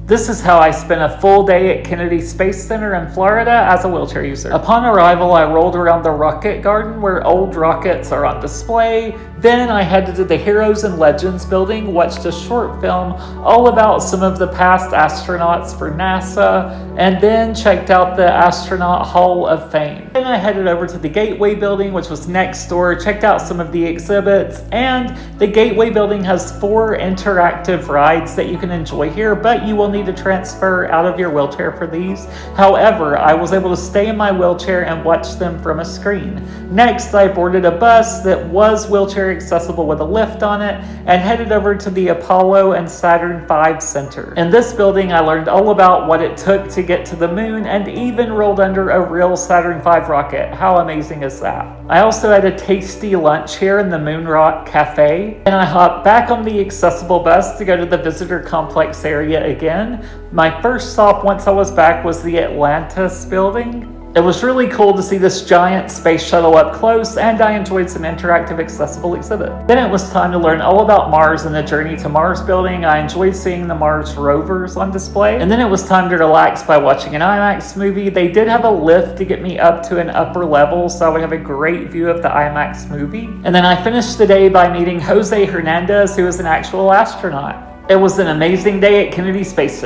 This is how I spent a full day at Kennedy Space Center in Florida as a wheelchair user. Upon arrival, I rolled around the rocket garden where old rockets are on display. Then I headed to the Heroes and Legends building, watched a short film all about some of the past astronauts for NASA, and then checked out the Astronaut Hall of Fame. Then I headed over to the Gateway building, which was next door, checked out some of the exhibits, and the Gateway building has 4 interactive rides that you can enjoy here, but you will need to transfer out of your wheelchair for these. However, I was able to stay in my wheelchair and watch them from a screen. Next, I boarded a bus that was wheelchair accessible with a lift on it and headed over to the Apollo and Saturn V Center. In this building, I learned all about what it took to get to the moon and even rolled under a real Saturn V rocket. How amazing is that? I also had a tasty lunch here in the Moonrock Cafe, and I hopped back on the accessible bus to go to the visitor complex area again. My first stop once I was back was the Atlantis building. It was really cool to see this giant space shuttle up close, and I enjoyed some interactive accessible exhibit. Then it was time to learn all about Mars and the Journey to Mars building. I enjoyed seeing the Mars rovers on display. And then it was time to relax by watching an IMAX movie. They did have a lift to get me up to an upper level, so I would have a great view of the IMAX movie. And then I finished the day by meeting Jose Hernandez, who is an actual astronaut. It was an amazing day at Kennedy Space Center.